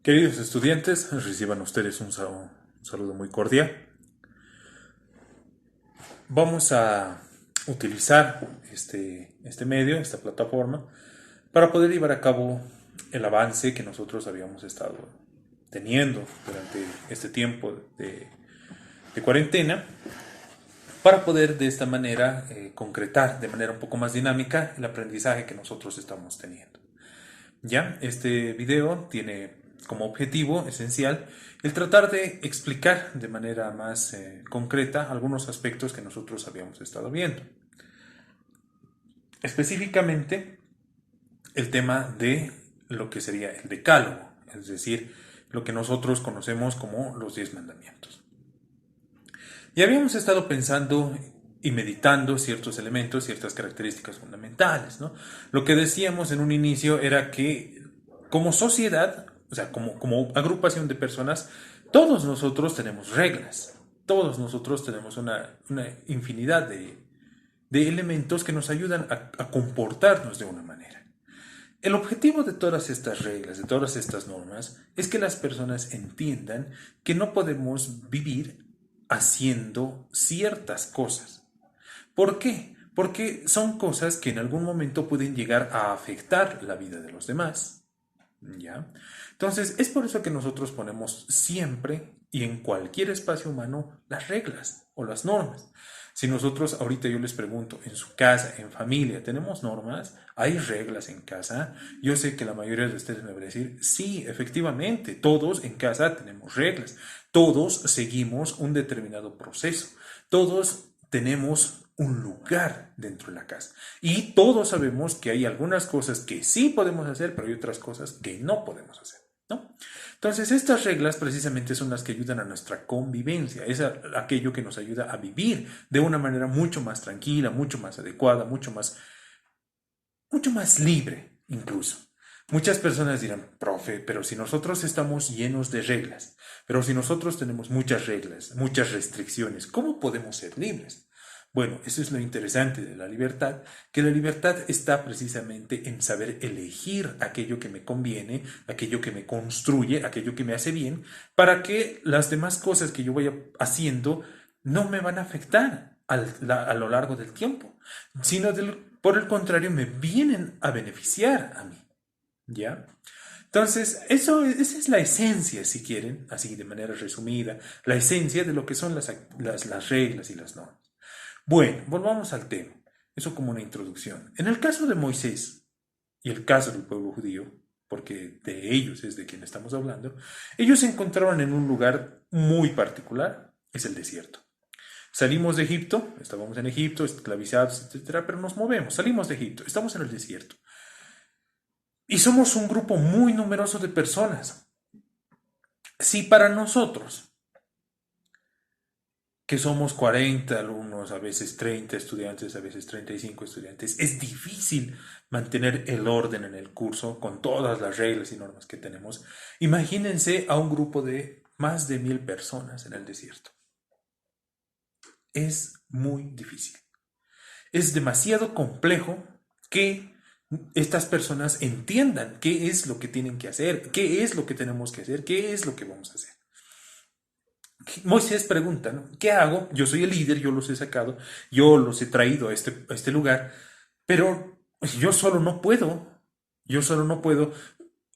Queridos estudiantes, reciban ustedes un saludo muy cordial. Vamos a utilizar este medio, esta plataforma, para poder llevar a cabo el avance que nosotros habíamos estado teniendo durante este tiempo de cuarentena, para poder de esta manera concretar de manera un poco más dinámica el aprendizaje que nosotros estamos teniendo. Ya, este video tiene como objetivo esencial el tratar de explicar de manera más concreta algunos aspectos que nosotros habíamos estado viendo. Específicamente, el tema de lo que sería el decálogo, es decir, lo que nosotros conocemos como los 10 mandamientos. Y habíamos estado pensando y meditando ciertos elementos, ciertas características fundamentales, ¿no? Lo que decíamos en un inicio era que como sociedad, o sea, como agrupación de personas, todos nosotros tenemos reglas, todos nosotros tenemos una infinidad de elementos que nos ayudan a comportarnos de una manera. El objetivo de todas estas reglas, de todas estas normas, es que las personas entiendan que no podemos vivir haciendo ciertas cosas. ¿Por qué? Porque son cosas que en algún momento pueden llegar a afectar la vida de los demás. ¿Ya? Entonces, es por eso que nosotros ponemos siempre y en cualquier espacio humano las reglas o las normas. Si nosotros ahorita yo les pregunto, en su casa, en familia, ¿tenemos normas? ¿Hay reglas en casa? Yo sé que la mayoría de ustedes me van a decir, sí, efectivamente, todos en casa tenemos reglas, todos seguimos un determinado proceso, todos tenemos un lugar dentro de la casa. Y todos sabemos que hay algunas cosas que sí podemos hacer, pero hay otras cosas que no podemos hacer, ¿no? Entonces, estas reglas precisamente son las que ayudan a nuestra convivencia, es aquello que nos ayuda a vivir de una manera mucho más tranquila, mucho más adecuada, mucho más libre incluso. Muchas personas dirán, profe, pero si nosotros estamos llenos de reglas, pero si nosotros tenemos muchas reglas, muchas restricciones, ¿cómo podemos ser libres? Bueno, eso es lo interesante de la libertad, que la libertad está precisamente en saber elegir aquello que me conviene, aquello que me construye, aquello que me hace bien, para que las demás cosas que yo vaya haciendo no me van a afectar a lo largo del tiempo, sino por el contrario me vienen a beneficiar a mí. ¿Ya? Entonces, esa es la esencia, si quieren, así de manera resumida, la esencia de lo que son las reglas y las normas. Bueno, volvamos al tema. Eso como una introducción. En el caso de Moisés y el caso del pueblo judío, porque de ellos es de quien estamos hablando, ellos se encontraron en un lugar muy particular, es el desierto. Salimos de Egipto, estábamos en Egipto, esclavizados, etcétera, pero nos movemos, salimos de Egipto, estamos en el desierto. Y somos un grupo muy numeroso de personas. Si para nosotros, que somos 40 alumnos, a veces 30 estudiantes, a veces 35 estudiantes, es difícil mantener el orden en el curso con todas las reglas y normas que tenemos, imagínense a un grupo de más de 1000 personas en el desierto. Es muy difícil. Es demasiado complejo que estas personas entiendan qué es lo que tienen que hacer, qué es lo que tenemos que hacer, qué es lo que vamos a hacer. Moisés pregunta, ¿no? ¿Qué hago? Yo soy el líder, yo los he sacado, yo los he traído a este lugar, pero yo solo no puedo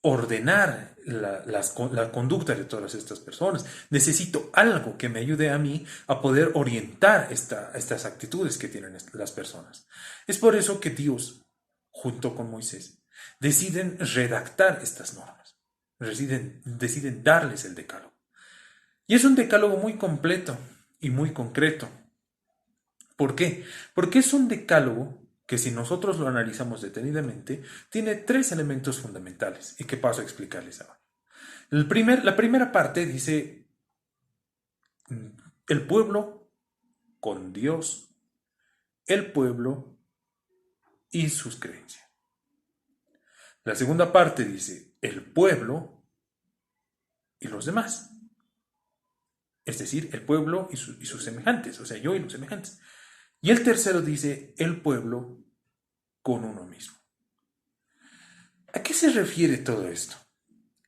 ordenar la conducta de todas estas personas. Necesito algo que me ayude a mí a poder orientar estas actitudes que tienen las personas. Es por eso que Dios, junto con Moisés, deciden redactar estas normas, deciden darles el decálogo. Y es un decálogo muy completo y muy concreto. ¿Por qué? Porque es un decálogo que si nosotros lo analizamos detenidamente, tiene tres elementos fundamentales y que paso a explicarles ahora. La primera parte dice el pueblo con Dios, el pueblo y sus creencias. La segunda parte dice el pueblo y los demás. Es decir, el pueblo y sus semejantes, o sea, yo y los semejantes. Y el tercero dice el pueblo con uno mismo. ¿A qué se refiere todo esto?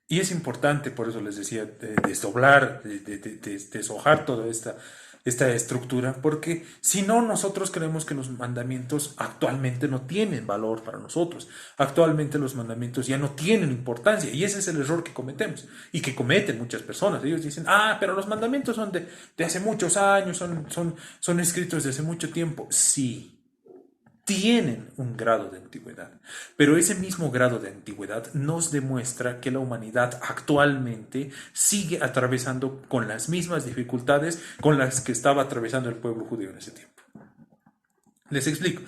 Y es importante, por eso les decía, desdoblar, deshojar toda esta estructura, porque si no, nosotros creemos que los mandamientos actualmente no tienen valor para nosotros. Actualmente los mandamientos ya no tienen importancia, y ese es el error que cometemos y que cometen muchas personas. Ellos dicen, pero los mandamientos son de hace muchos años, son escritos de hace mucho tiempo. Sí, tienen un grado de antigüedad, pero ese mismo grado de antigüedad nos demuestra que la humanidad actualmente sigue atravesando con las mismas dificultades con las que estaba atravesando el pueblo judío en ese tiempo. Les explico.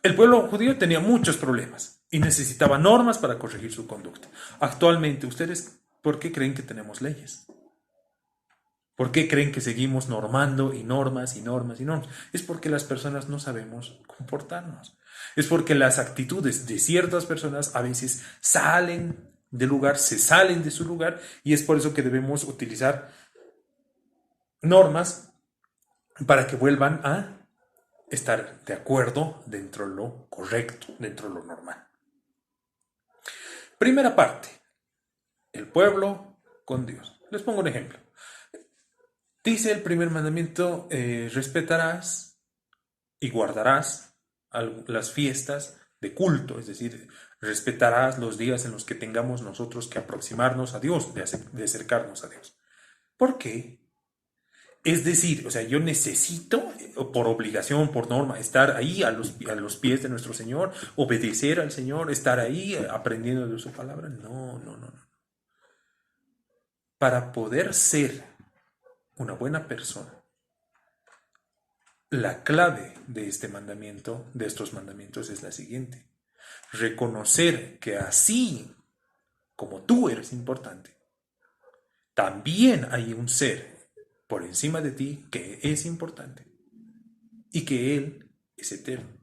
El pueblo judío tenía muchos problemas y necesitaba normas para corregir su conducta. Actualmente, ¿ustedes por qué creen que tenemos leyes? ¿Por qué creen que seguimos normando y normas y normas y normas? Es porque las personas no sabemos comportarnos. Es porque las actitudes de ciertas personas a veces salen del lugar, se salen de su lugar, y es por eso que debemos utilizar normas para que vuelvan a estar de acuerdo dentro de lo correcto, dentro de lo normal. Primera parte, el pueblo con Dios. Les pongo un ejemplo. Dice el primer mandamiento, respetarás y guardarás las fiestas de culto, es decir, respetarás los días en los que tengamos nosotros que aproximarnos a Dios, de acercarnos a Dios. ¿Por qué? Es decir, o sea, yo necesito, por obligación, por norma, estar ahí a los pies de nuestro Señor, obedecer al Señor, estar ahí aprendiendo de su palabra. No, no, no, no. Para poder ser una buena persona, la clave de este mandamiento, de estos mandamientos, es la siguiente: reconocer que así como tú eres importante, también hay un ser por encima de ti que es importante y que Él es eterno.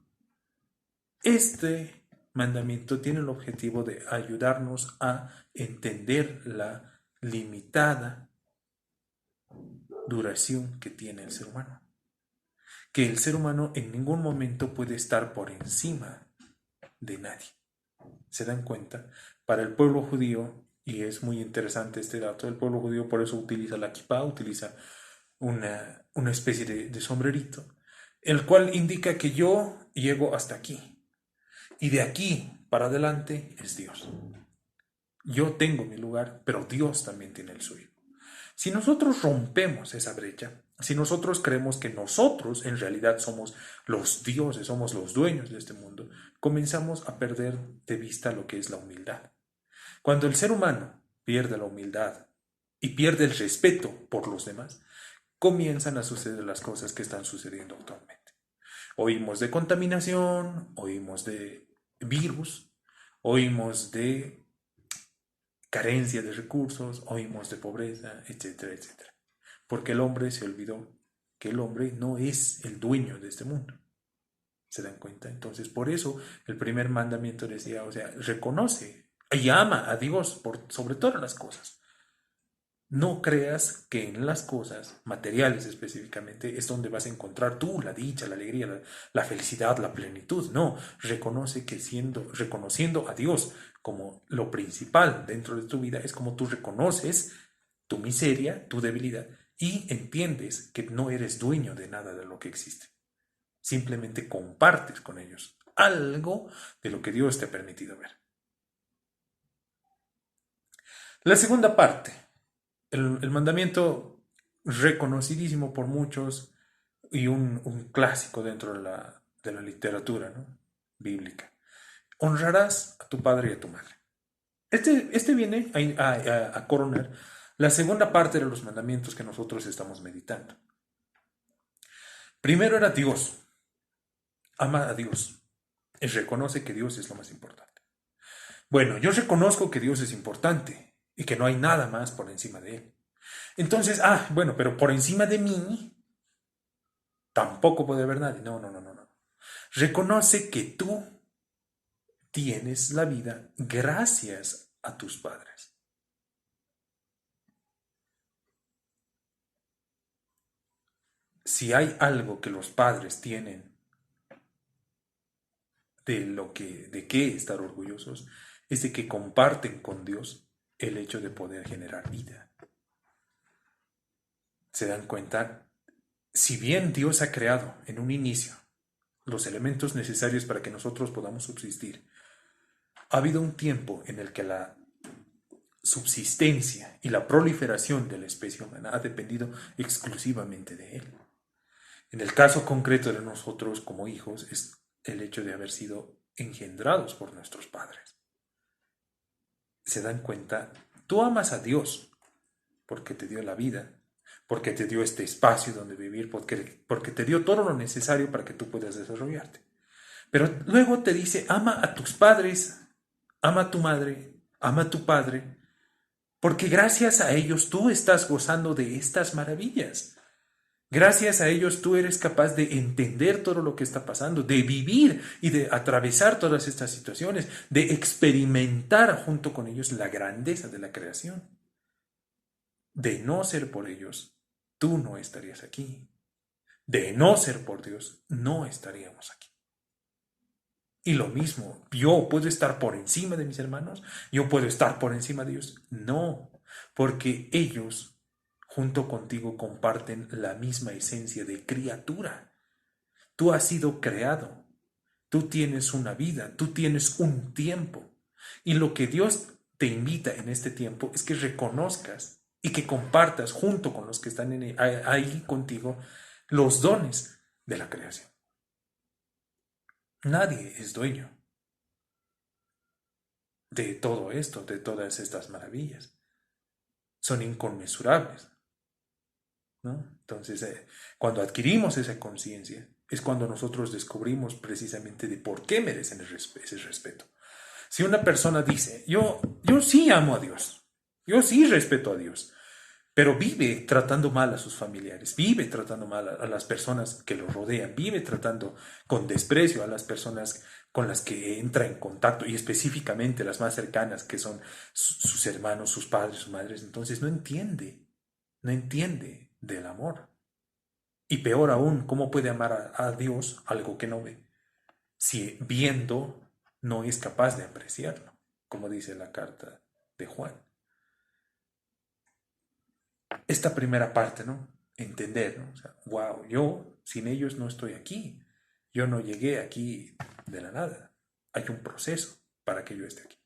Este mandamiento tiene el objetivo de ayudarnos a entender la limitada duración que tiene el ser humano. Que el ser humano en ningún momento puede estar por encima de nadie. ¿Se dan cuenta? Para el pueblo judío, y es muy interesante este dato, el pueblo judío por eso utiliza la kippah, utiliza una especie de sombrerito, el cual indica que yo llego hasta aquí, y de aquí para adelante es Dios. Yo tengo mi lugar, pero Dios también tiene el suyo. Si nosotros rompemos esa brecha, si nosotros creemos que nosotros en realidad somos los dioses, somos los dueños de este mundo, comenzamos a perder de vista lo que es la humildad. Cuando el ser humano pierde la humildad y pierde el respeto por los demás, comienzan a suceder las cosas que están sucediendo actualmente. Oímos de contaminación, oímos de virus, oímos de carencia de recursos, oímos de pobreza, etcétera, etcétera. Porque el hombre se olvidó que el hombre no es el dueño de este mundo. ¿Se dan cuenta? Entonces, por eso el primer mandamiento decía, o sea, reconoce y ama a Dios sobre todas las cosas. No creas que en las cosas materiales específicamente es donde vas a encontrar tú la dicha, la alegría, la felicidad, la plenitud. No, reconoce que reconociendo a Dios como lo principal dentro de tu vida es como tú reconoces tu miseria, tu debilidad y entiendes que no eres dueño de nada de lo que existe. Simplemente compartes con ellos algo de lo que Dios te ha permitido ver. La segunda parte, el mandamiento reconocidísimo por muchos y un clásico dentro de la literatura, ¿no?, bíblica. Honrarás a tu padre y a tu madre. Este viene a coronar la segunda parte de los mandamientos que nosotros estamos meditando. Primero era Dios. Ama a Dios. Y reconoce que Dios es lo más importante. Bueno, yo reconozco que Dios es importante y que no hay nada más por encima de Él. Entonces, bueno, pero por encima de mí tampoco puede haber nadie. No, no, no, no, no. Reconoce que tú tienes la vida gracias a tus padres. Si hay algo que los padres tienen de qué estar orgullosos, es de que comparten con Dios el hecho de poder generar vida. ¿Se dan cuenta? Si bien Dios ha creado en un inicio los elementos necesarios para que nosotros podamos subsistir, ha habido un tiempo en el que la subsistencia y la proliferación de la especie humana ha dependido exclusivamente de Él. En el caso concreto de nosotros como hijos es el hecho de haber sido engendrados por nuestros padres. ¿Se dan cuenta? Tú amas a Dios porque te dio la vida, porque te dio este espacio donde vivir, porque te dio todo lo necesario para que tú puedas desarrollarte. Pero luego te dice, ama a tus padres, ama a tu madre, ama a tu padre, porque gracias a ellos tú estás gozando de estas maravillas. Gracias a ellos tú eres capaz de entender todo lo que está pasando, de vivir y de atravesar todas estas situaciones, de experimentar junto con ellos la grandeza de la creación. De no ser por ellos, tú no estarías aquí. De no ser por Dios, no estaríamos aquí. Y lo mismo, yo puedo estar por encima de mis hermanos, yo puedo estar por encima de ellos. No, porque ellos junto contigo comparten la misma esencia de criatura. Tú has sido creado, tú tienes una vida, tú tienes un tiempo. Y lo que Dios te invita en este tiempo es que reconozcas y que compartas junto con los que están ahí contigo los dones de la creación. Nadie es dueño de todo esto, de todas estas maravillas. Son inconmensurables, ¿no? Entonces, cuando adquirimos esa conciencia, es cuando nosotros descubrimos precisamente de por qué merecen ese respeto. Si una persona dice, yo sí amo a Dios, yo sí respeto a Dios, pero vive tratando mal a sus familiares, vive tratando mal a las personas que lo rodean, vive tratando con desprecio a las personas con las que entra en contacto, y específicamente las más cercanas, que son sus hermanos, sus padres, sus madres, entonces no entiende del amor. Y peor aún, ¿cómo puede amar a Dios algo que no ve? Si viendo no es capaz de apreciarlo, como dice la carta de Juan. Esta primera parte, ¿no? Entender, ¿no? O sea, wow, yo sin ellos no estoy aquí. Yo no llegué aquí de la nada. Hay un proceso para que yo esté aquí.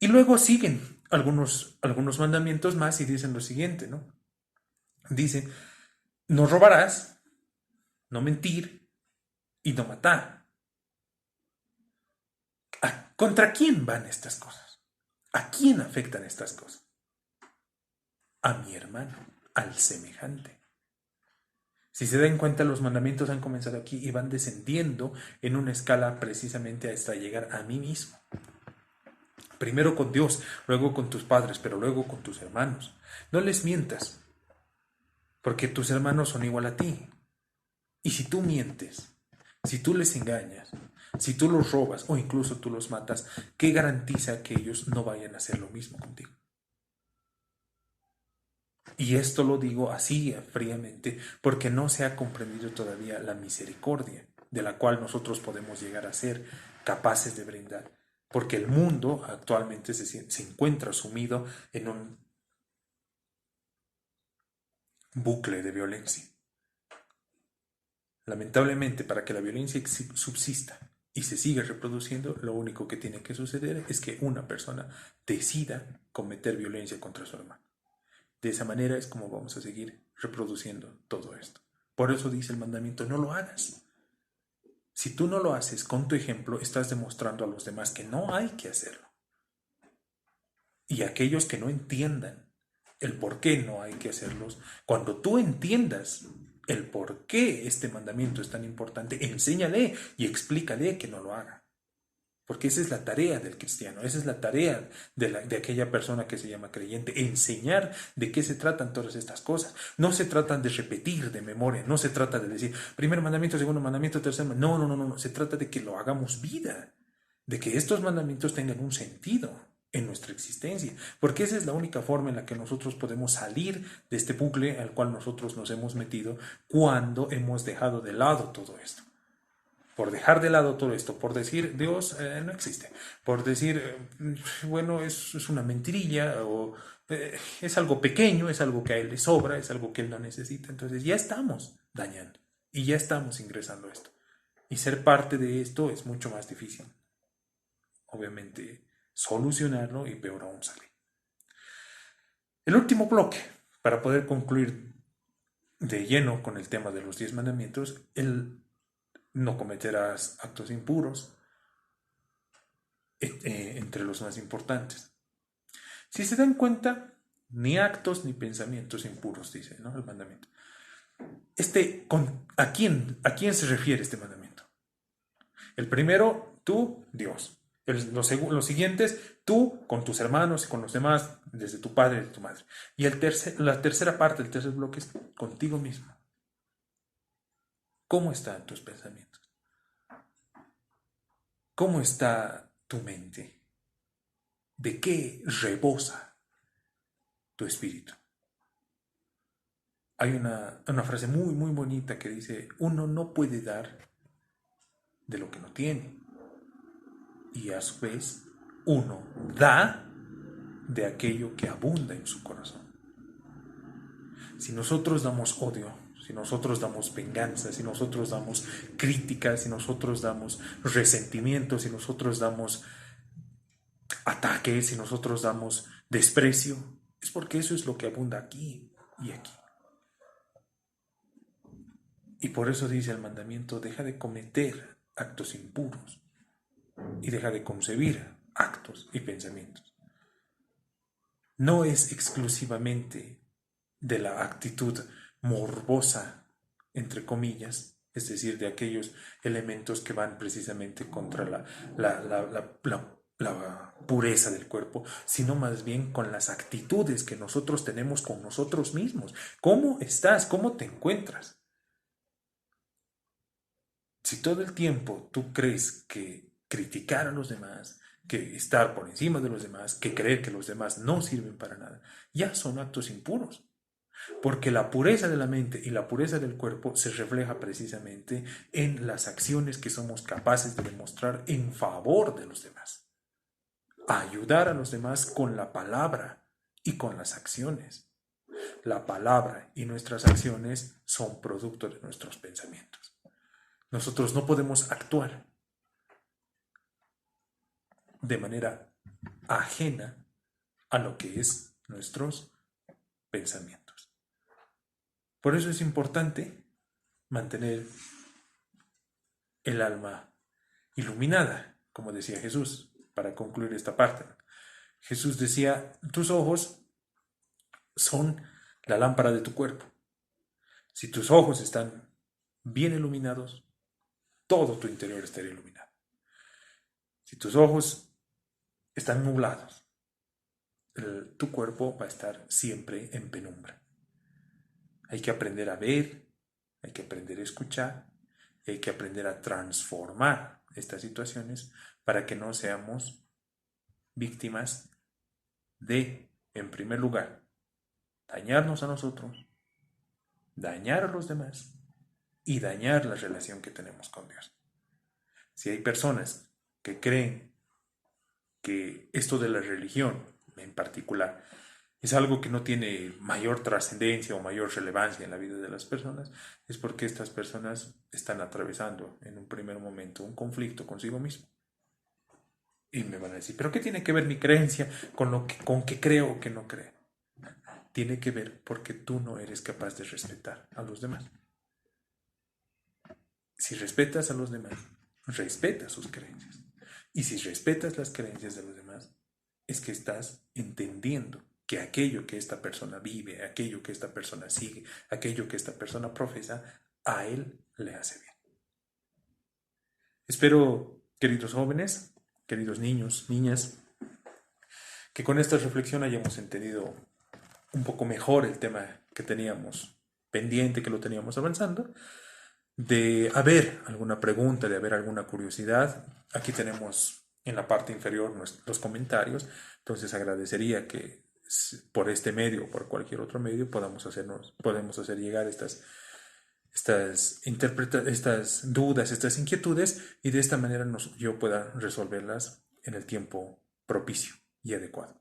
Y luego siguen algunos mandamientos más y dicen lo siguiente, ¿no? Dice, no robarás, no mentir y no matar. ¿Contra quién van estas cosas? ¿A quién afectan estas cosas? A mi hermano, al semejante. Si se dan cuenta, los mandamientos han comenzado aquí y van descendiendo en una escala precisamente hasta llegar a mí mismo. Primero con Dios, luego con tus padres, pero luego con tus hermanos. No les mientas, porque tus hermanos son igual a ti. Y si tú mientes, si tú les engañas, si tú los robas o incluso tú los matas, ¿qué garantiza que ellos no vayan a hacer lo mismo contigo? Y esto lo digo así fríamente porque no se ha comprendido todavía la misericordia de la cual nosotros podemos llegar a ser capaces de brindar. Porque el mundo actualmente se encuentra sumido en un bucle de violencia. Lamentablemente, para que la violencia subsista y se siga reproduciendo, lo único que tiene que suceder es que una persona decida cometer violencia contra su hermano. De esa manera es como vamos a seguir reproduciendo todo esto. Por eso dice el mandamiento, no lo hagas. Si tú no lo haces con tu ejemplo, estás demostrando a los demás que no hay que hacerlo. Y aquellos que no entiendan el por qué no hay que hacerlos, cuando tú entiendas el por qué este mandamiento es tan importante, enséñale y explícale que no lo haga. Porque esa es la tarea del cristiano, esa es la tarea de aquella persona que se llama creyente, enseñar de qué se tratan todas estas cosas. No se tratan de repetir de memoria, no se trata de decir primer mandamiento, segundo mandamiento, tercer mandamiento. No, se trata de que lo hagamos vida, de que estos mandamientos tengan un sentido en nuestra existencia, porque esa es la única forma en la que nosotros podemos salir de este bucle al cual nosotros nos hemos metido cuando hemos dejado de lado todo esto. por dejar de lado todo esto, por decir Dios no existe, por decir, bueno, es una mentirilla o es algo pequeño, es algo que a él le sobra, es algo que él no necesita. Entonces ya estamos dañando y ya estamos ingresando a esto. Y ser parte de esto es mucho más difícil. Obviamente, solucionarlo y peor aún salir. El último bloque, para poder concluir de lleno con el tema de los 10 mandamientos, el no cometerás actos impuros, entre los más importantes. Si se dan cuenta, ni actos ni pensamientos impuros, dice, ¿no?, el mandamiento. ¿A quién se refiere este mandamiento? El primero, tú, Dios. Los siguientes, tú con tus hermanos y con los demás, desde tu padre y de tu madre. Y la tercera parte, el tercer bloque es contigo mismo. ¿Cómo están tus pensamientos? ¿Cómo está tu mente? ¿De qué rebosa tu espíritu? Hay una frase muy, muy bonita que dice, uno no puede dar de lo que no tiene. Y a su vez, uno da de aquello que abunda en su corazón. Si nosotros damos odio, si nosotros damos venganza, si nosotros damos críticas, si nosotros damos resentimiento, si nosotros damos ataques, si nosotros damos desprecio, es porque eso es lo que abunda aquí y aquí. Y por eso dice el mandamiento, deja de cometer actos impuros y deja de concebir actos y pensamientos. No es exclusivamente de la actitud morbosa, entre comillas, es decir, de aquellos elementos que van precisamente contra la pureza del cuerpo, sino más bien con las actitudes que nosotros tenemos con nosotros mismos. ¿Cómo estás? ¿Cómo te encuentras? Si todo el tiempo tú crees que criticar a los demás, que estar por encima de los demás, que creer que los demás no sirven para nada, ya son actos impuros. Porque la pureza de la mente y la pureza del cuerpo se refleja precisamente en las acciones que somos capaces de demostrar en favor de los demás. Ayudar a los demás con la palabra y con las acciones. La palabra y nuestras acciones son producto de nuestros pensamientos. Nosotros no podemos actuar de manera ajena a lo que es nuestros pensamientos. Por eso es importante mantener el alma iluminada, como decía Jesús, para concluir esta parte. Jesús decía, tus ojos son la lámpara de tu cuerpo. Si tus ojos están bien iluminados, todo tu interior estará iluminado. Si tus ojos están nublados, tu cuerpo va a estar siempre en penumbra. Hay que aprender a ver, hay que aprender a escuchar, y hay que aprender a transformar estas situaciones para que no seamos víctimas de, en primer lugar, dañarnos a nosotros, dañar a los demás y dañar la relación que tenemos con Dios. Si hay personas que creen que esto de la religión, en particular, es algo que no tiene mayor trascendencia o mayor relevancia en la vida de las personas, es porque estas personas están atravesando en un primer momento un conflicto consigo mismo. Y me van a decir, ¿pero qué tiene que ver mi creencia con que creo o que no creo? Tiene que ver porque tú no eres capaz de respetar a los demás. Si respetas a los demás, respeta sus creencias. Y si respetas las creencias de los demás, es que estás entendiendo que aquello que esta persona vive, aquello que esta persona sigue, aquello que esta persona profesa, a él le hace bien. Espero, queridos jóvenes, queridos niños, niñas, que con esta reflexión hayamos entendido un poco mejor el tema que teníamos pendiente, que lo teníamos avanzando. De haber alguna pregunta, de haber alguna curiosidad, aquí tenemos en la parte inferior los comentarios, entonces agradecería que por este medio o por cualquier otro medio podemos hacer llegar estas estas dudas, estas inquietudes, y de esta manera yo pueda resolverlas en el tiempo propicio y adecuado.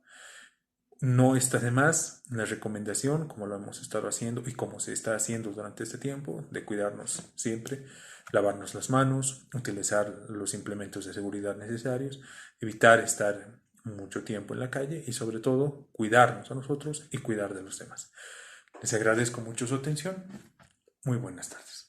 No está de más la recomendación, como lo hemos estado haciendo y como se está haciendo durante este tiempo, de cuidarnos siempre, lavarnos las manos, utilizar los implementos de seguridad necesarios, evitar estar mucho tiempo en la calle y sobre todo cuidarnos a nosotros y cuidar de los demás. Les agradezco mucho su atención. Muy buenas tardes.